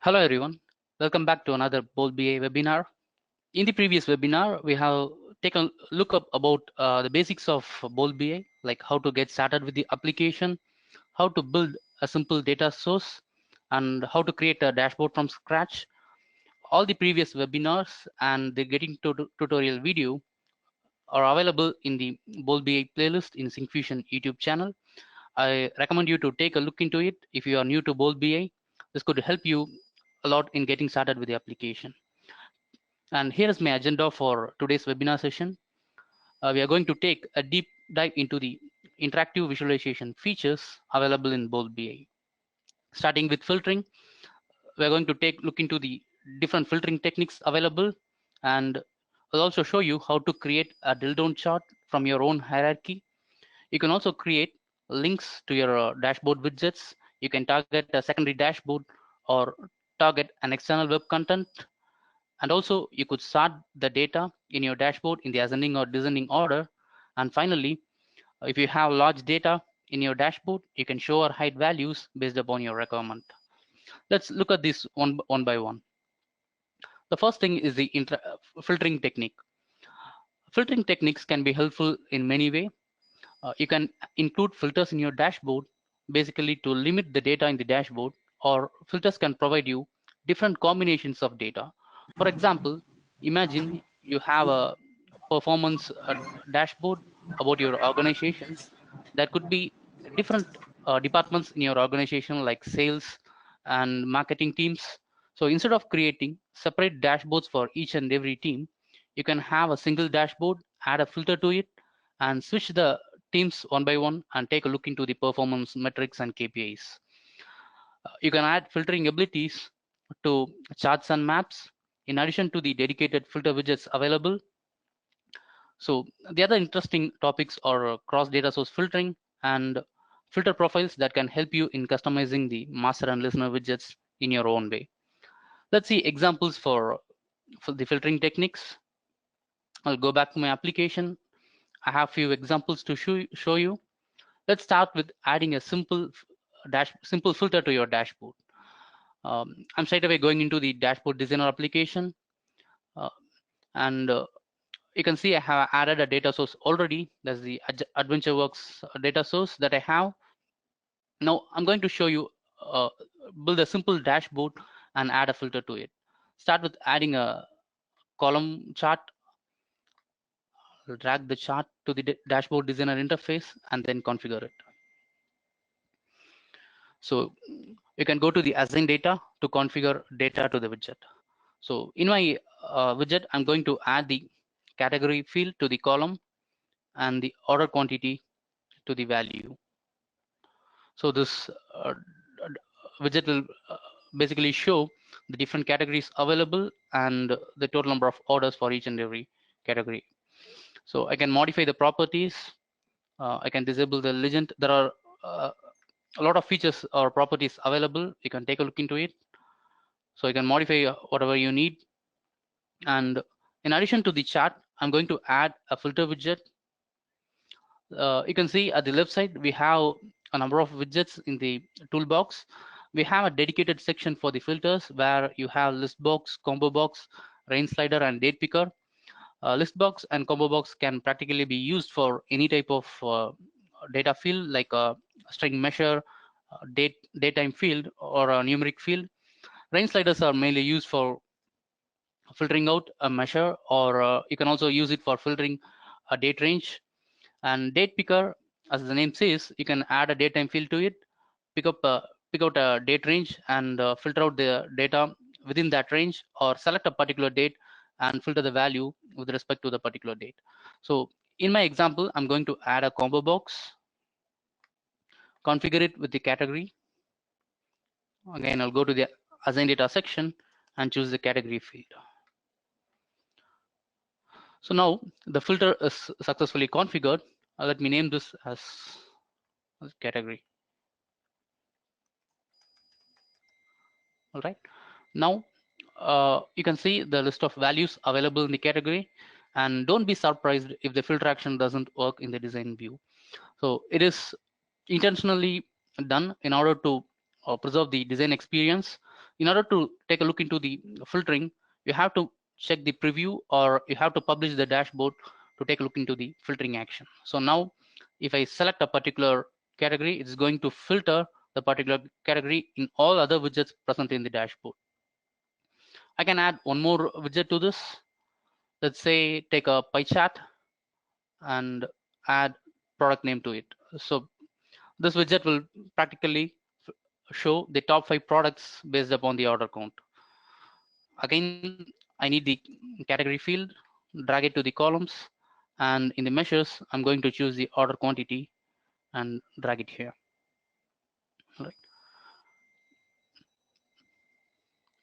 Hello everyone, welcome back to another Bold BA webinar. In the previous webinar, we have taken a look up about the basics of Bold BA, like how to get started with the application, how to build a simple data source, and how to create a dashboard from scratch. All the previous webinars and the getting tutorial video are available in the Bold BA playlist in Syncfusion YouTube channel. I recommend you to take a look into it if you are new to Bold BA. This could help you a lot in getting started with the application. And here is my agenda for today's webinar session. We are going to take a deep dive into the interactive visualization features available in Bold BA. Starting with filtering, we're going to take look into the different filtering techniques available, and I'll also show you how to create a drill down chart from your own hierarchy. You can also create links to your dashboard widgets. You can target a secondary dashboard or target an external web content. And also you could sort the data in your dashboard in the ascending or descending order. And finally, if you have large data in your dashboard, you can show or hide values based upon your requirement. Let's look at this one by one. The first thing is the filtering technique. Filtering techniques can be helpful in many ways. You can include filters in your dashboard, basically to limit the data in the dashboard, or filters can provide you different combinations of data. For example, imagine you have a performance dashboard about your organization. There could be different departments in your organization like sales and marketing teams. So instead of creating separate dashboards for each and every team, you can have a single dashboard, add a filter to it, and switch the teams one by one and take a look into the performance metrics and KPIs. You can add filtering abilities to charts and maps in addition to the dedicated filter widgets available. So the other interesting topics are cross data source filtering and filter profiles that can help you in customizing the master and listener widgets in your own way. Let's see examples for the filtering techniques. I'll go back to my application. I have few examples to show you. Let's start with adding a simple filter to your dashboard. I'm straight away going into the dashboard designer application, and you can see I have added a data source already. That's the AdventureWorks data source that I have. Now I'm going to show you build a simple dashboard and add a filter to it. Start with adding a column chart. I'll drag the chart to the dashboard designer interface and then configure it. So you can go to the assign data to configure data to the widget. So in my widget, I'm going to add the category field to the column and the order quantity to the value. So this widget will basically show the different categories available and the total number of orders for each and every category. So I can modify the properties. I can disable the legend. There are a lot of features or properties available. You can take a look into it. So you can modify whatever you need. And in addition to the chart, I'm going to add a filter widget. You can see at the left side, we have a number of widgets in the toolbox. We have a dedicated section for the filters where you have list box, combo box, range slider, and date picker. List box and combo box can practically be used for any type of data field like a string measure, date time field, or a numeric field. Range sliders are mainly used for filtering out a measure, or you can also use it for filtering a date range. And date picker, as the name says, you can add a date time field to it, pick out a date range and filter out the data within that range, or select a particular date and filter the value with respect to the particular date. So in my example, I'm going to add a combo box, configure it with the category. Again, I'll go to the assign data section and choose the category field. So now the filter is successfully configured. Let me name this as category. All right. Now you can see the list of values available in the category, and don't be surprised if the filter action doesn't work in the design view. So it is intentionally done in order to preserve the design experience. In order to take a look into the filtering, you have to check the preview or you have to publish the dashboard to take a look into the filtering action. So now if I select a particular category, it's going to filter the particular category in all other widgets present in the dashboard. I can add one more widget to this. Let's say take a pie chart and add product name to it. So this widget will practically show the top 5 products based upon the order count. Again, I need the category field, drag it to the columns, and in the measures, I'm going to choose the order quantity and drag it here. Right.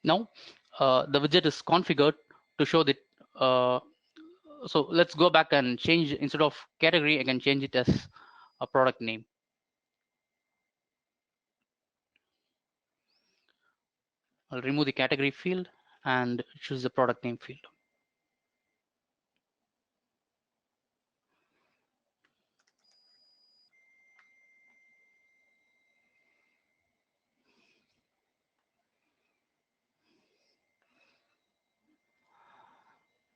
Now, the widget is configured to show that. So let's go back and change, instead of category, I can change it as a product name. I'll remove the category field and choose the product name field.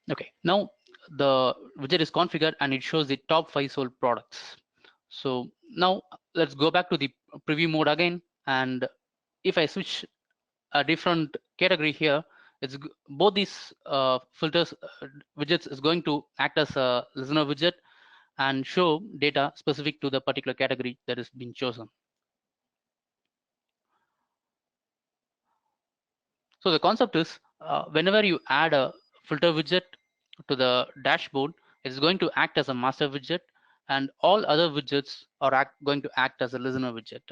Okay, now the widget is configured and it shows the top 5 sold products. So now let's go back to the preview mode again, and if I switch a different category here, it's both these filters widgets is going to act as a listener widget and show data specific to the particular category that has been chosen. So the concept is whenever you add a filter widget to the dashboard, it's going to act as a master widget, and all other widgets are going to act as a listener widget.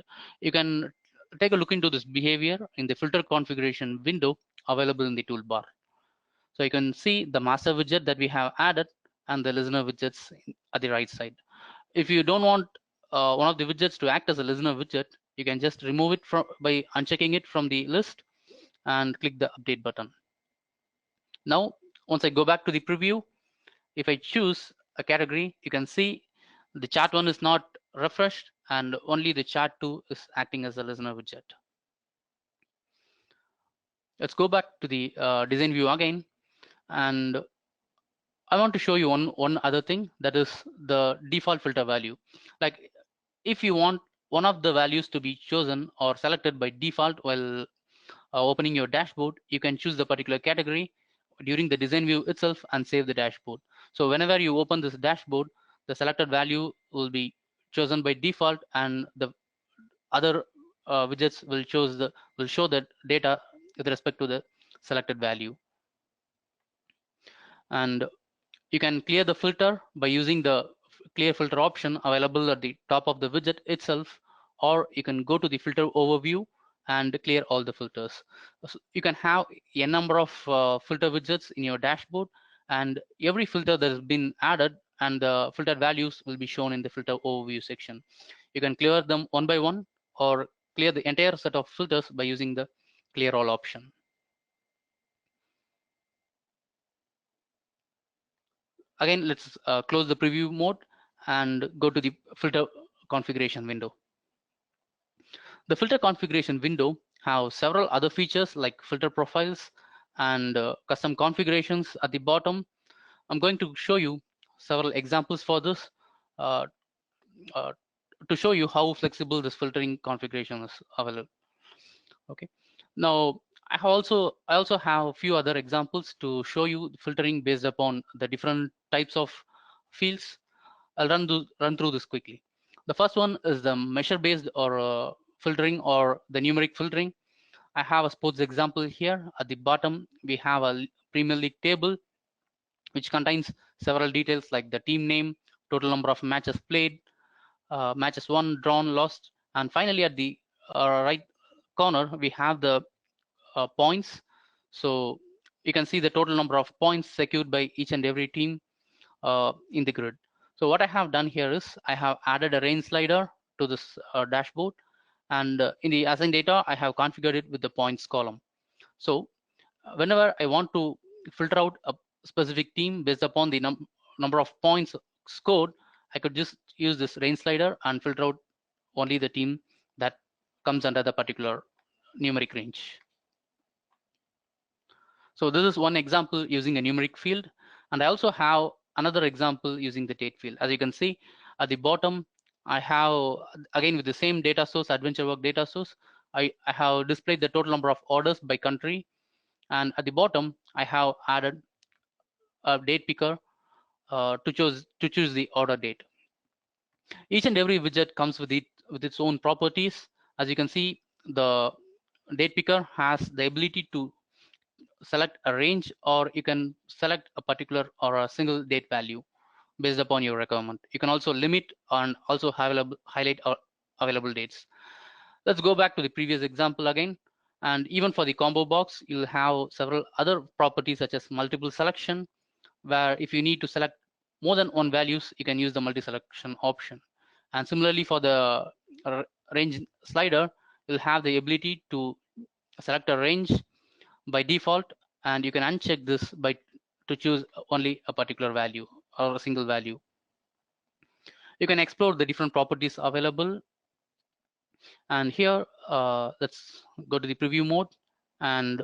You can take a look into this behavior in the filter configuration window available in the toolbar. So you can see the master widget that we have added and the listener widgets at the right side. If you don't want one of the widgets to act as a listener widget, you can just remove it by unchecking it from the list and click the update button. Now, once I go back to the preview, if I choose a category, you can see the chart 1 is not refreshed and only the chart 2 is acting as a listener widget. Let's go back to the design view again, and I want to show you one other thing, that is the default filter value. Like if you want one of the values to be chosen or selected by default while opening your dashboard, you can choose the particular category during the design view itself and save the dashboard. So whenever you open this dashboard, the selected value will be chosen by default, and the other widgets will show the data with respect to the selected value. And you can clear the filter by using the clear filter option available at the top of the widget itself, or you can go to the filter overview and clear all the filters. So you can have a number of filter widgets in your dashboard, and every filter that has been added and the filter values will be shown in the filter overview section. You can clear them one by one or clear the entire set of filters by using the clear all option. Again, let's close the preview mode and go to the filter configuration window. The filter configuration window have several other features like filter profiles and custom configurations at the bottom. I'm going to show you several examples for this uh, uh, to show you how flexible this filtering configuration is available. Okay. Now, I also have a few other examples to show you filtering based upon the different types of fields. I'll run through this quickly. The first one is the measure based or filtering or the numeric filtering. I have a sports example here. At the bottom, we have a Premier League table which contains several details like the team name, total number of matches played, matches won, drawn, lost, and finally at the right corner we have the points. So you can see the total number of points secured by each and every team in the grid. So what I have done here is I have added a range slider to this dashboard, and in the assign data, I have configured it with the points column. So whenever I want to filter out a specific team based upon the number of points scored, I could just use this range slider and filter out only the team that comes under the particular numeric range. So this is one example using a numeric field, and I also have another example using the date field. As you can see at the bottom, I have, again with the same data source, AdventureWorks data source, I have displayed the total number of orders by country, and at the bottom I have added a date picker to choose the order date. Each and every widget comes with its own properties. As you can see, the date picker has the ability to select a range, or you can select a particular or a single date value based upon your requirement. You can also limit and also highlight available dates. Let's go back to the previous example again. And even for the combo box, you'll have several other properties such as multiple selection, where if you need to select more than one values, you can use the multi-selection option. And similarly for the range slider, you'll have the ability to select a range by default, and you can uncheck this by to choose only a particular value or a single value. You can explore the different properties available, and here let's go to the preview mode, and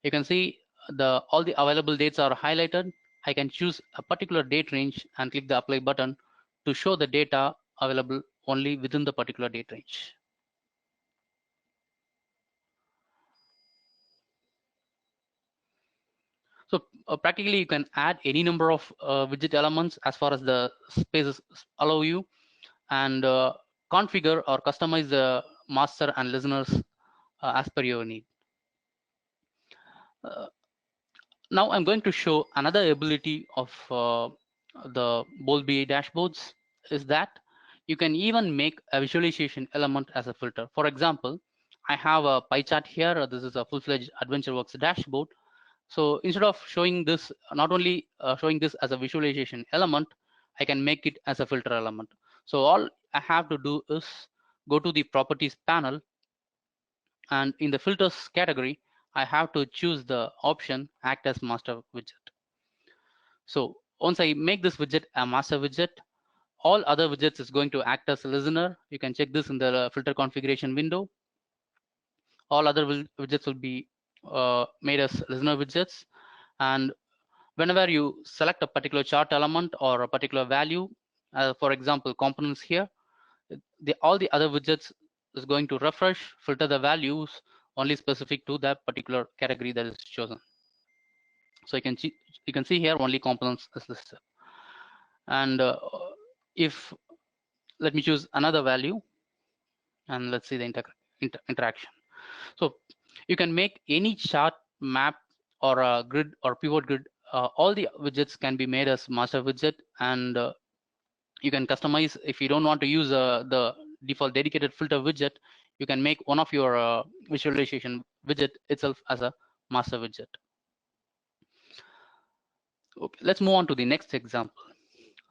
you can see all the available dates are highlighted. I can choose a particular date range and click the apply button to show the data available only within the particular date range. So practically you can add any number of widget elements as far as the spaces allow you, and configure or customize the master and listeners as per your need. Now I'm going to show another ability of the Bold BA dashboards, is that you can even make a visualization element as a filter. For example, I have a pie chart here. This is a full-fledged AdventureWorks dashboard. So instead of showing this, not only showing this as a visualization element, I can make it as a filter element. So all I have to do is go to the properties panel, and in the filters category, I have to choose the option act as master widget. So once I make this widget a master widget, all other widgets is going to act as a listener. You can check this in the filter configuration window. All other widgets will be made as listener widgets. And whenever you select a particular chart element or a particular value, for example, components here, all the other widgets is going to refresh, filter the values only specific to that particular category that is chosen. So you can see here only components is listed. And if let me choose another value, and let's see the interaction. So you can make any chart, map, or a grid or pivot grid. All the widgets can be made as master widget, and you can customize. If you don't want to use the default dedicated filter widget, you can make one of your visualization widget itself as a master widget. Okay, let's move on to the next example.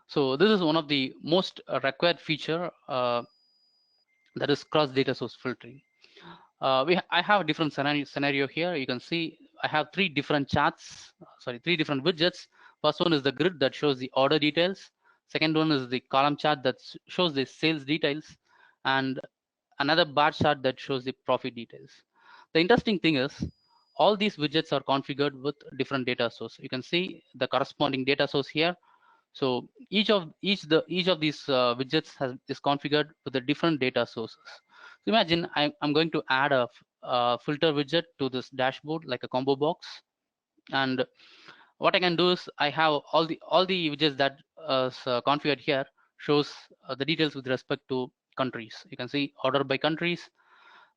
So this is one of the most required feature, that is cross data source filtering. I have a different scenario here. You can see I have three different widgets. First one is the grid that shows the order details. Second one is the column chart that shows the sales details, and another bar chart that shows the profit details. The interesting thing is all these widgets are configured with different data source. You can see the corresponding data source here. So each of these widgets is configured with a different data sources. So imagine I'm going to add a filter widget to this dashboard like a combo box, and what I can do is I have all the widgets that is configured here shows the details with respect to countries. You can see order by countries,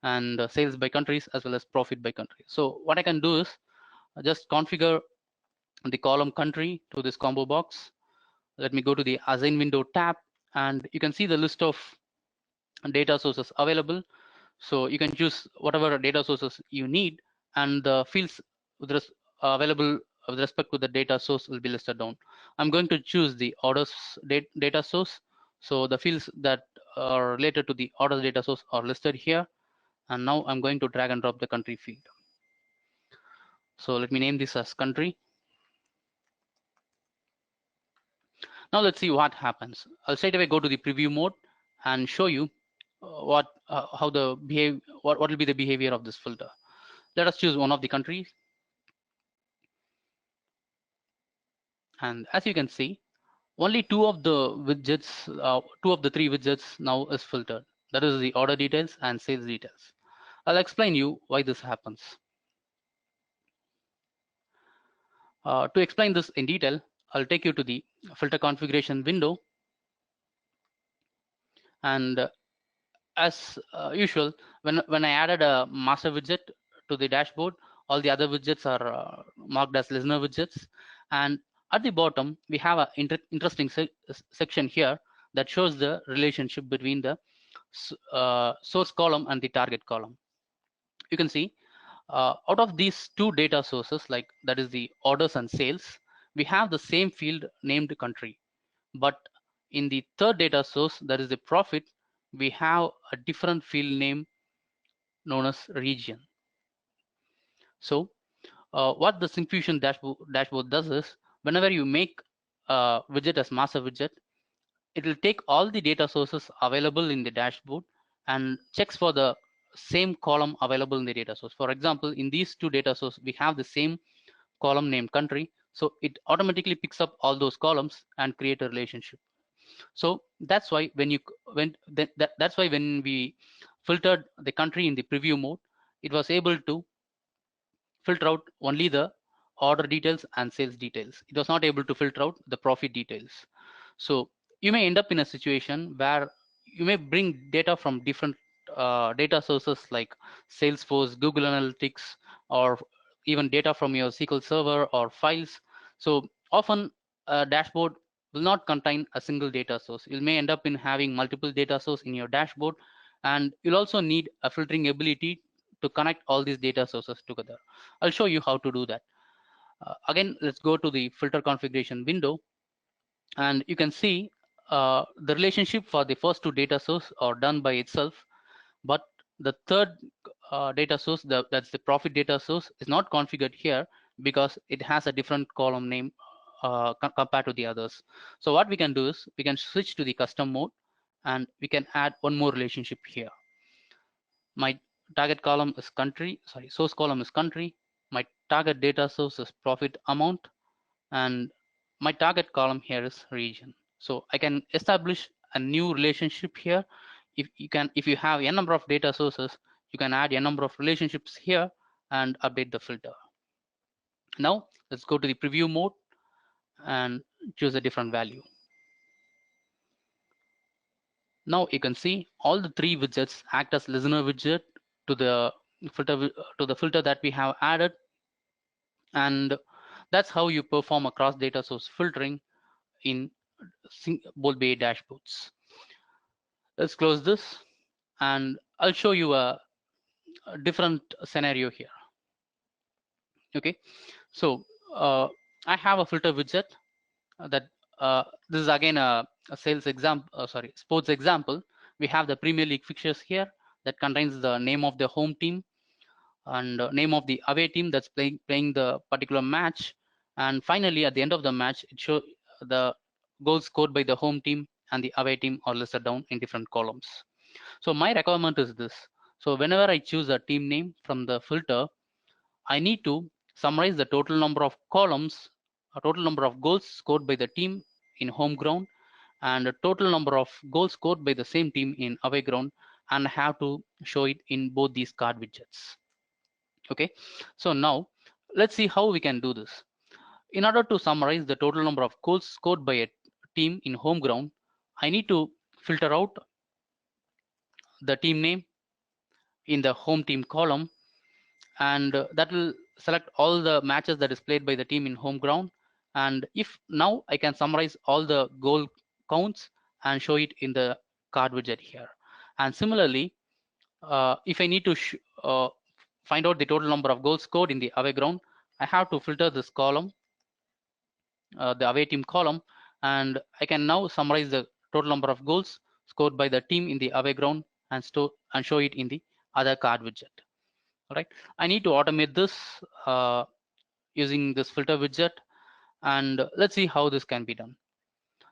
and sales by countries, as well as profit by country. So what I can do is just configure the column country to this combo box. Let me go to the assign window tab, and you can see the list of data sources available. So you can choose whatever data sources you need, and the fields available with respect to the data source will be listed down. I'm going to choose the orders data source. So the fields that are related to the orders data source are listed here. And now I'm going to drag and drop the country field. So let me name this as country. Now let's see what happens. I'll straight away go to the preview mode and show you what will be the behavior of this filter. Let us choose one of the countries. And as you can see, only two of the widgets, two of the three widgets now is filtered. That is the order details and sales details. I'll explain you why this happens. To explain this in detail, I'll take you to the filter configuration window. And as usual, when I added a master widget to the dashboard, all the other widgets are marked as listener widgets. And at the bottom, we have an interesting section here that shows the relationship between the source column and the target column. You can see out of these two data sources, like that is the orders and sales, we have the same field named country. But in the third data source, that is the profit, we have a different field name known as region. So what the Syncfusion dashboard does is, whenever you make a widget as master widget, it will take all the data sources available in the dashboard and checks for the same column available in the data source. For example, in these two data sources, we have the same column named country. So it automatically picks up all those columns and create a relationship. So that's why that's why when we filtered the country in the preview mode, it was able to filter out only the order details and sales details. It was not able to filter out the profit details. So you may end up in a situation where you may bring data from different data sources like Salesforce, Google Analytics, or even data from your SQL Server or files. So often a dashboard will not contain a single data source. You may end up in having multiple data sources in your dashboard, and you'll also need a filtering ability to connect all these data sources together. I'll show you how to do that. Again, let's go to the filter configuration window, and you can see the relationship for the first two data sources are done by itself, but the third data source, that's the profit data source, is not configured here because it has a different column name compared to the others. So what we can do is we can switch to the custom mode, and we can add one more relationship here. My target column is country, sorry, source column is country. My target data source is profit amount, and my target column here is region. So I can establish a new relationship here. If you have a number of data sources, you can add a number of relationships here and update the filter. Now let's go to the preview mode and choose a different value. Now you can see all the three widgets act as listener widget to the filter that we have added, and that's how you perform across data source filtering in Bolt BI dashboards. Let's close this, and I'll show you a different scenario here. Okay, so I have a filter widget that this is again a sales example, sports example. We have the Premier League fixtures here that contains the name of the home team and name of the away team that's playing the particular match, and finally at the end of the match it shows the goals scored by the home team and the away team are listed down in different columns. So my requirement is this: so whenever I choose a team name from the filter, I need to summarize the total number of columns, a total number of goals scored by the team in home ground, and a total number of goals scored by the same team in away ground, and have to show it in both these card widgets. Okay, so now let's see how we can do this. In order to summarize the total number of goals scored by a team in home ground, I need to filter out the team name in the home team column, and that will select all the matches that is played by the team in home ground. And if now I can summarize all the goal counts and show it in the card widget here. And similarly, if I need to find out the total number of goals scored in the away ground, I have to filter this column, the away team column, and I can now summarize the total number of goals scored by the team in the away ground and show it in the other card widget. All right, I need to automate this using this filter widget, and let's see how this can be done.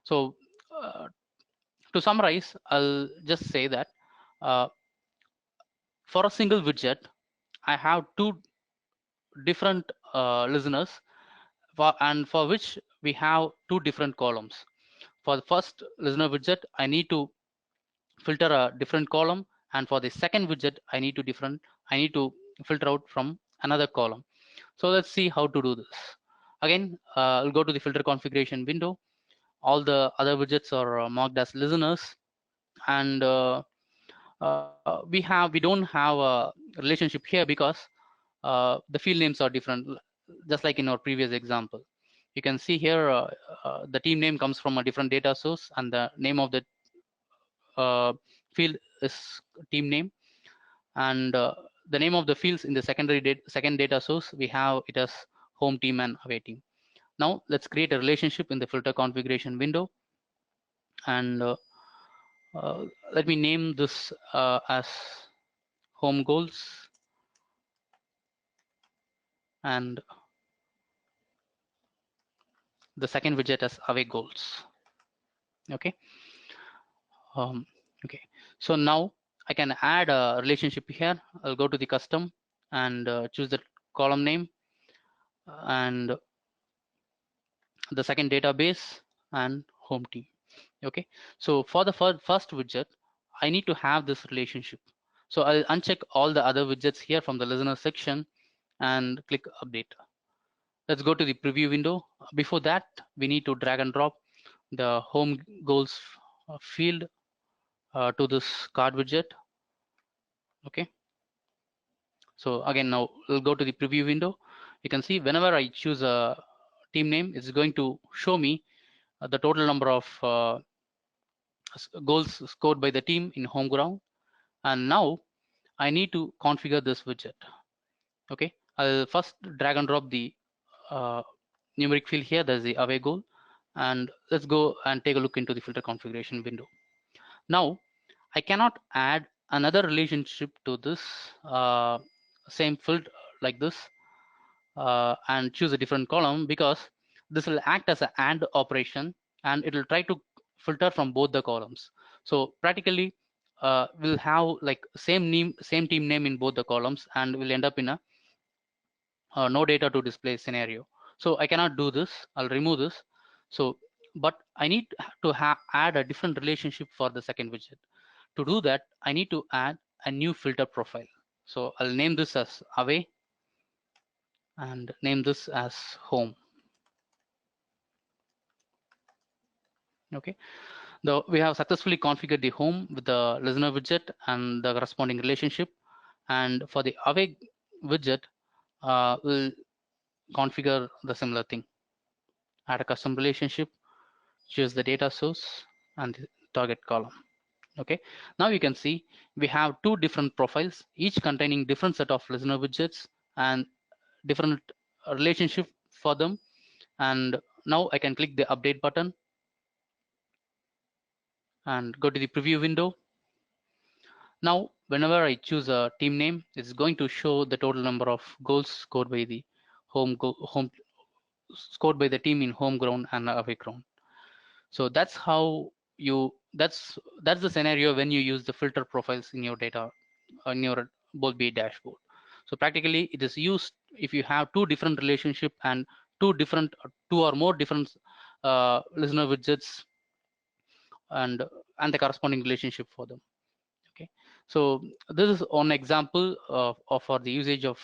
So to summarize, I'll just say that for a single widget, I have two different listeners and for which we have two different columns. For the first listener widget, I need to filter a different column, and for the second widget, I need to filter out from another column. So let's see how to do this. Again, I'll go to the filter configuration window. All the other widgets are marked as listeners, and we don't have a relationship here because the field names are different, just like in our previous example. You can see here the team name comes from a different data source, and the name of the field is team name, and the name of the fields in the second data source, we have it as home team and away team. Now let's create a relationship in the filter configuration window, and uh, let me name this as home goals, and the second widget as away goals. Okay. um, okay, so now I can add a relationship here. I'll go to the custom and choose the column name and the second database and home team. Okay, so for the first widget, I need to have this relationship. So I'll uncheck all the other widgets here from the listener section and click update. Let's go to the preview window. Before that, we need to drag and drop the home goals field to this card widget. Okay, so again, now we'll go to the preview window. You can see whenever I choose a team name, it's going to show me the total number of goals scored by the team in home ground. And now I need to configure this widget. Okay, I'll first drag and drop the numeric field here. There's the away goal, and let's go and take a look into the filter configuration window. Now I cannot add another relationship to this same field like this and choose a different column, because this will act as an AND operation, and it will try to filter from both the columns. So practically we'll have like same team name in both the columns, and we'll end up in a no data to display scenario. So I cannot do this. I'll remove this. So but I need to add a different relationship for the second widget. To do that, I need to add a new filter profile. So I'll name this as away and name this as home. Okay, we have successfully configured the home with the listener widget and the corresponding relationship. And for the away widget, we'll configure the similar thing. Add a custom relationship, choose the data source and the target column. Okay, now you can see we have two different profiles, each containing different set of listener widgets and different relationship for them. And now I can click the update button and go to the preview window. Now whenever I choose a team name, it's going to show the total number of goals scored by the scored by the team in home ground and away ground. So that's how that's the scenario when you use the filter profiles in your data on your BOLT-BA dashboard. So practically it is used if you have two different relationship and two or more different listener widgets and the corresponding relationship for them. Okay, so this is one example of for the usage of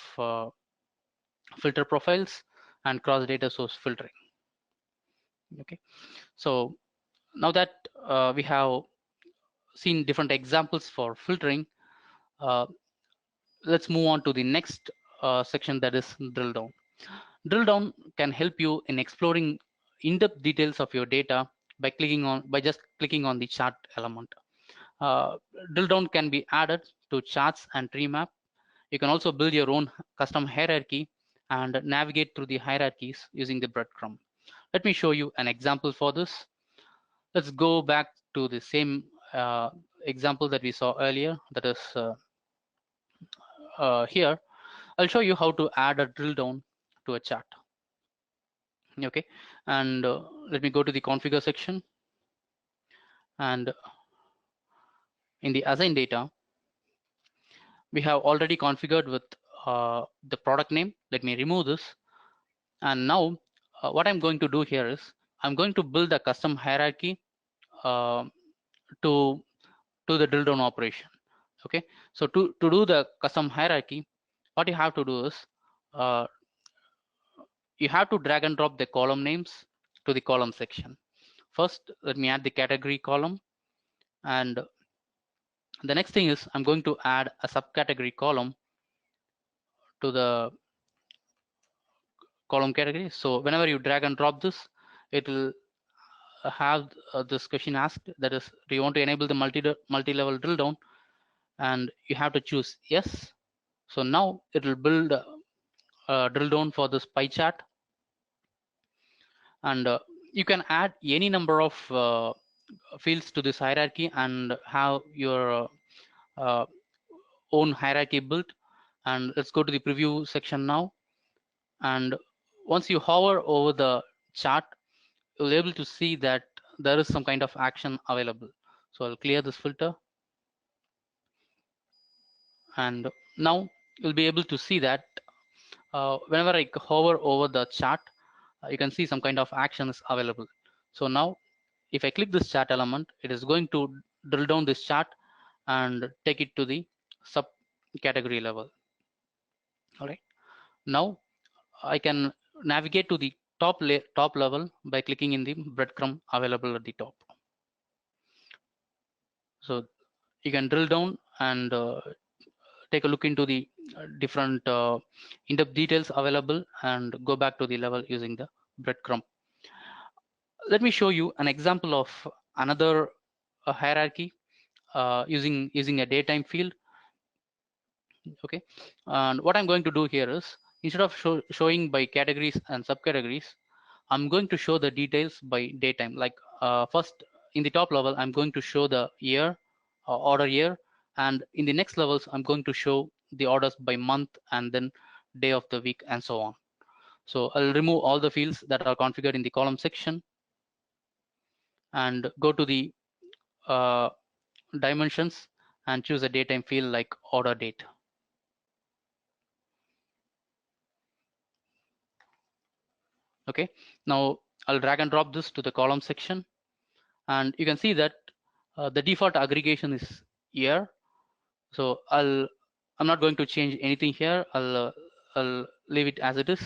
filter profiles and cross data source filtering. Okay, so now that we have seen different examples for filtering, uh, let's move on to the next section, that is drill down. Drill down can help you in exploring in-depth details of your data by just clicking on the chart element. Uh, Drill down can be added to charts and tree map. You can also build your own custom hierarchy and navigate through the hierarchies using the breadcrumb. Let me show you an example for this. Let's go back to the same example that we saw earlier, that is here. I'll show you how to add a drill down to a chart. Okay, and let me go to the configure section, and in the assign data, we have already configured with the product name. Let me remove this, and now what I'm going to do here is I'm going to build a custom hierarchy uh, to the drill down operation. Okay, so to do the custom hierarchy, what you have to do is uh, you have to drag and drop the column names to the column section. First, let me add the category column, and the next thing is I'm going to add a subcategory column to the column category. So whenever you drag and drop this, it will have this question asked, that is, do you want to enable the multi-level drill down? And you have to choose yes. So now it will build a drill down for this pie chart, and you can add any number of fields to this hierarchy and have your uh, own hierarchy built. And let's go to the preview section now. And once you hover over the chart, you'll be able to see that there is some kind of action available. So I'll clear this filter, and now you'll be able to see that whenever I hover over the chart, you can see some kind of action is available. So now if I click this chart element, it is going to drill down this chart and take it to the subcategory level. All right, now I can navigate to the top level by clicking in the breadcrumb available at the top. So you can drill down and take a look into the different in-depth details available and go back to the level using the breadcrumb. Let me show you an example of another hierarchy using a datetime field. Okay, and what I'm going to do here is, instead of showing by categories and subcategories, I'm going to show the details by datetime. Like first in the top level, I'm going to show the year, order year, and in the next levels, I'm going to show the orders by month and then day of the week and so on. So I'll remove all the fields that are configured in the column section and go to the dimensions and choose a datetime field like order date. Okay, now I'll drag and drop this to the column section, and you can see that the default aggregation is year. So I'm not going to change anything here. I'll leave it as it is.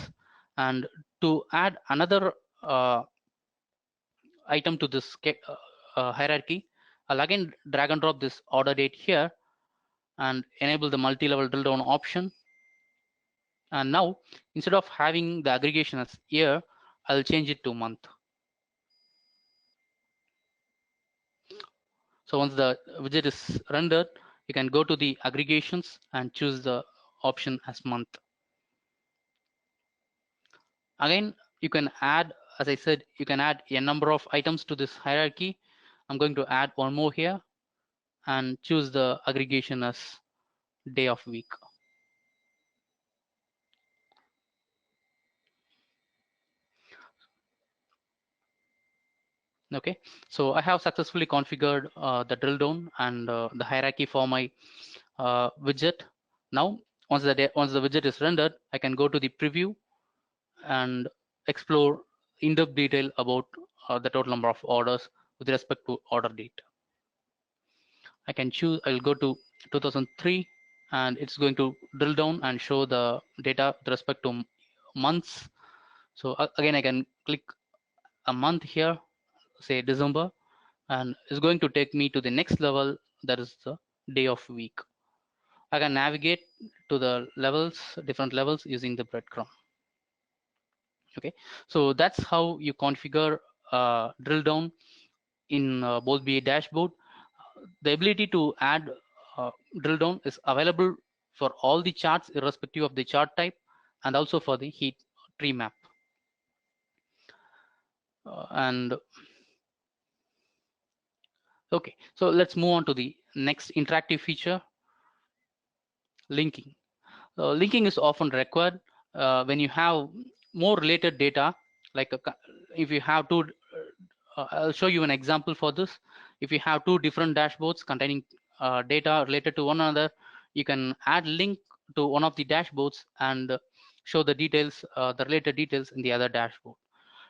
And to add another item to this hierarchy, I'll again drag and drop this order date here and enable the multi-level drill down option. And now instead of having the aggregation as year, I'll change it to month. So once the widget is rendered, you can go to the aggregations and choose the option as month. Again, you can add, as I said, you can add a number of items to this hierarchy. I'm going to add one more here and choose the aggregation as day of week. Okay, so I have successfully configured the drill down and the hierarchy for my widget. Now, once the widget is rendered, I can go to the preview and explore in-depth detail about the total number of orders with respect to order date. I can choose, I'll go to 2003, and it's going to drill down and show the data with respect to months. So again, I can click a month here, say December, and it's going to take me to the next level, that is the day of week. I can navigate to the levels, different levels using the breadcrumb. Okay, so that's how you configure drill down in Bolt BA dashboard. The ability to add drill down is available for all the charts irrespective of the chart type, and also for the heat tree map. And okay, so let's move on to the next interactive feature, linking. Linking is often required when you have more related data, like if you have two, I'll show you an example for this. If you have two different dashboards containing data related to one another, you can add link to one of the dashboards and show the details, the related details in the other dashboard.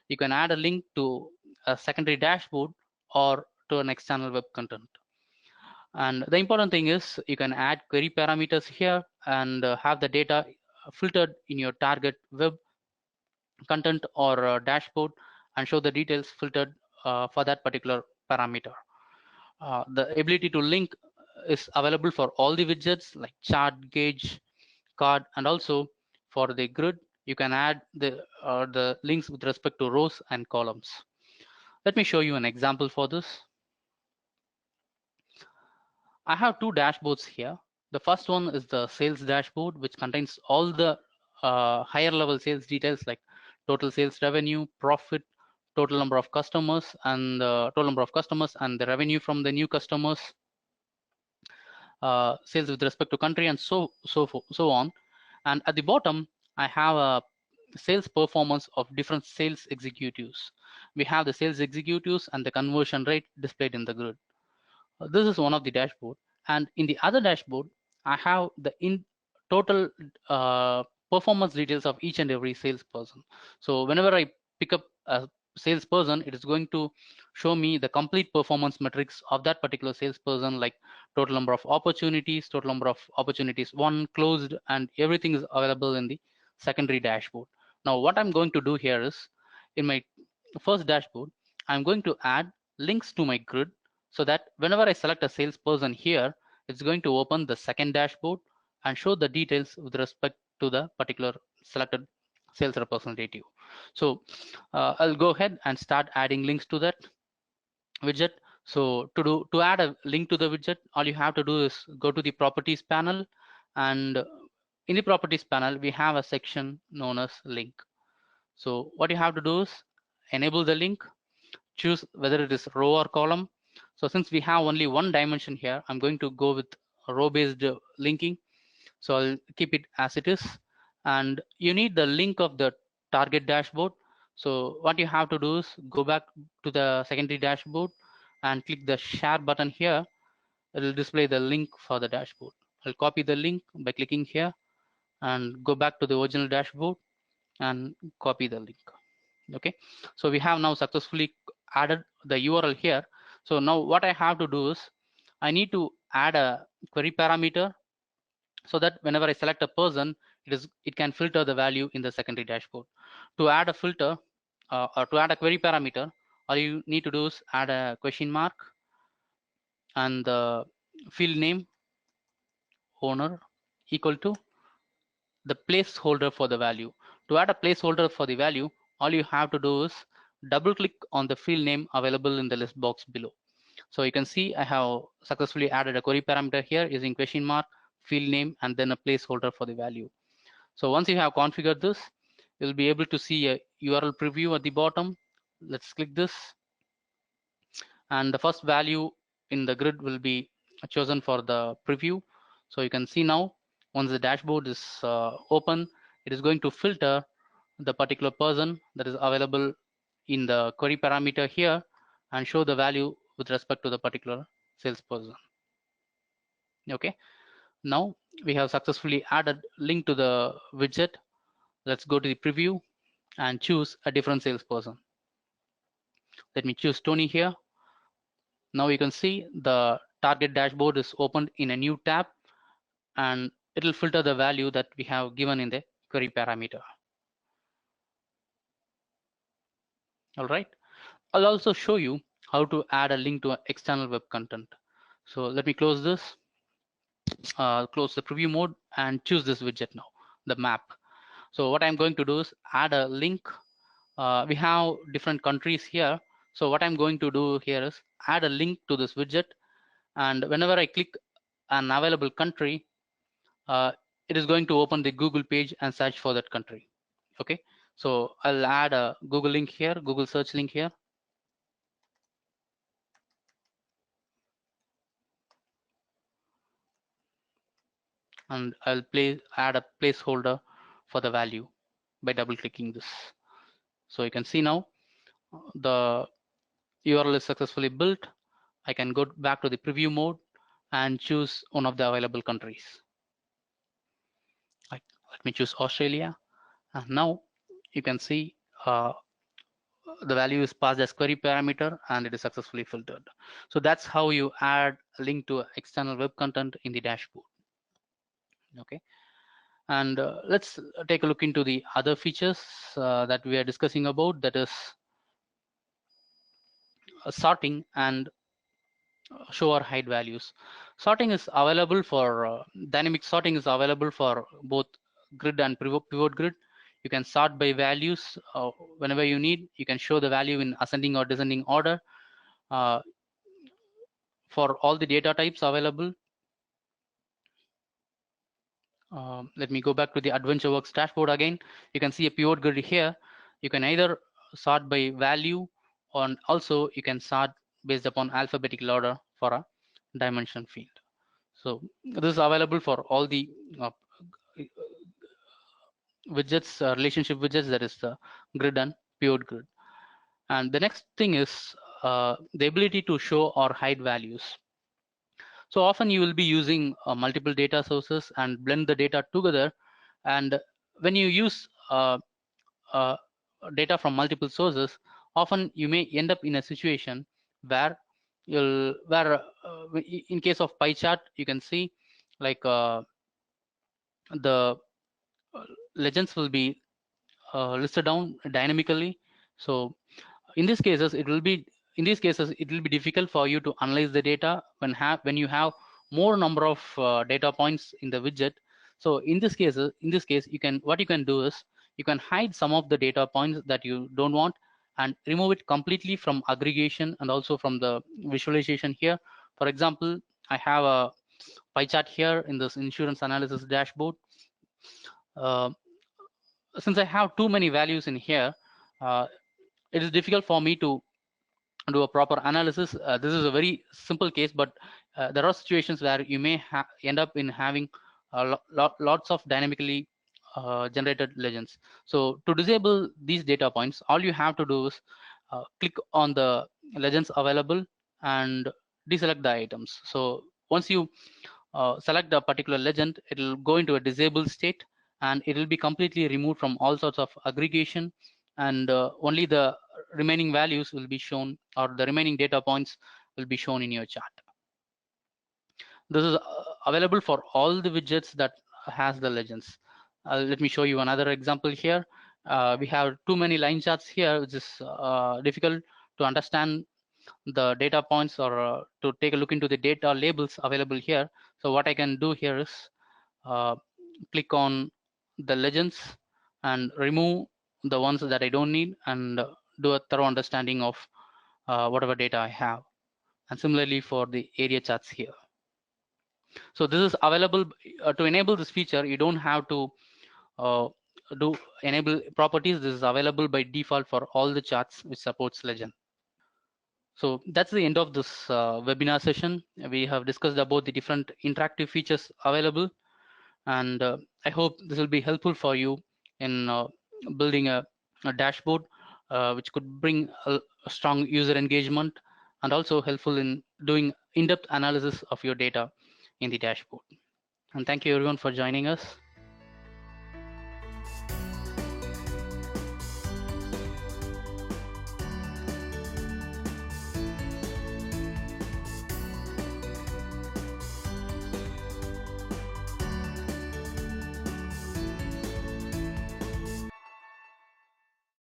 you can add a link to a secondary dashboard or to an external web content. And the important thing is you can add query parameters here and have the data filtered in your target web content or dashboard and show the details filtered for that particular parameter. The ability to link is available for all the widgets like chart, gauge, card, and also for the grid, you can add the links with respect to rows and columns. Let me show you an example for this. I have two dashboards here. The first one is the sales dashboard, which contains all the higher level sales details like total sales revenue, profit, total number of customers, and the total number of customers and the revenue from the new customers, sales with respect to country, and so on. And at the bottom, I have a sales performance of different sales executives. We have the sales executives and the conversion rate displayed in the grid. This is one of the dashboard, and in the other dashboard, I have the in total performance details of each and every salesperson. So whenever I pick up a salesperson, it is going to show me the complete performance metrics of that particular salesperson, like total number of opportunities, total number of opportunities won, closed, and everything is available in the secondary dashboard. Now, what I'm going to do here is, in my first dashboard, I'm going to add links to my grid so that whenever I select a salesperson here, it's going to open the second dashboard and show the details with respect to the particular selected sales representative. So I'll go ahead and start adding links to that widget. So to add a link to the widget, all you have to do is go to the properties panel, and in the properties panel, we have a section known as link. So what you have to do is enable the link, choose whether it is row or column. So since we have only one dimension here, I'm going to go with row-based linking. So I'll keep it as it is. And you need the link of the target dashboard. So what you have to do is go back to the secondary dashboard and click the share button here. It will display the link for the dashboard. I'll copy the link by clicking here and go back to the original dashboard and copy the link. Okay, so we have now successfully added the URL here. So now what I have to do is I need to add a query parameter so that whenever I select a person, it can filter the value in the secondary dashboard. To add a filter or to add a query parameter, all you need to do is add a question mark and the field name owner equal to the placeholder for the value. To add a placeholder for the value, all you have to do is double click on the field name available in the list box below. So you can see I have successfully added a query parameter here using question mark, field name, and then a placeholder for the value. So once you have configured this, you'll be able to see a URL preview at the bottom. Let's click this. And the first value in the grid will be chosen for the preview. So you can see now, once the dashboard is open, it is going to filter the particular person that is available in the query parameter here and show the value with respect to the particular salesperson. Okay, now we have successfully added link to the widget. Let's go to the preview and choose a different salesperson. Let me choose Tony here. Now you can see the target dashboard is opened in a new tab, and it will filter the value that we have given in the query parameter. All right. I'll also show you how to add a link to external web content. So let me close this, close the preview mode, and choose this widget now, the map. So what I'm going to do is add a link. We have different countries here. So what I'm going to do here is add a link to this widget. And whenever I click an available country, it is going to open the Google page and search for that country. Okay, so I'll add a Google link here, Google search link here. And I'll add a placeholder for the value by double clicking this. So you can see now the URL is successfully built. I can go back to the preview mode and choose one of the available countries. Let me choose Australia. And now you can see the value is passed as query parameter and it is successfully filtered. So that's how you add a link to external web content in the dashboard. Okay, and let's take a look into the other features that we are discussing about, that is sorting and show or hide values. Sorting is available for dynamic sorting is available for both grid and pivot grid. You can sort by values whenever you need. You can show the value in ascending or descending order uh, for all the data types available. Let me go back to the AdventureWorks dashboard again. You can see a pivot grid here. You can either sort by value, and also you can sort based upon alphabetical order for a dimension field. So this is available for all the widgets, relationship widgets, that is the grid and pivot grid. And the next thing is the ability to show or hide values. So often you will be using multiple data sources and blend the data together. And when you use uh, data from multiple sources, often you may end up in a situation where in case of pie chart, you can see like the legends will be listed down dynamically. So in these cases it will be difficult for you to analyze the data when you have more number of data points in the widget. So in this case you can do is you can hide some of the data points that you don't want and remove it completely from aggregation and also from the visualization here. For example, I have a pie chart here in this insurance analysis dashboard. uh, since I have too many values in here, it is difficult for me to do a proper analysis. This is a very simple case, but there are situations where you may end up in having lots of dynamically generated legends. So to disable these data points, all you have to do is click on the legends available and deselect the items. So once you select a particular legend, it will go into a disabled state and it will be completely removed from all sorts of aggregation, and only the remaining values will be shown, or the remaining data points will be shown in your chart. This is available for all the widgets that has the legends. Let me show you another example here. We have too many line charts here, which is difficult to understand the data points, or to take a look into the data labels available here. So what I can do here is click on the legends and remove the ones that I don't need, and do a thorough understanding of whatever data I have. And similarly for the area charts here. So this is available to enable this feature. You don't have to do enable properties. This is available by default for all the charts which supports legend. So that's the end of this webinar session. We have discussed about the different interactive features available, and I hope this will be helpful for you in building a dashboard which could bring a strong user engagement, and also helpful in doing in-depth analysis of your data in the dashboard. And thank you everyone for joining us.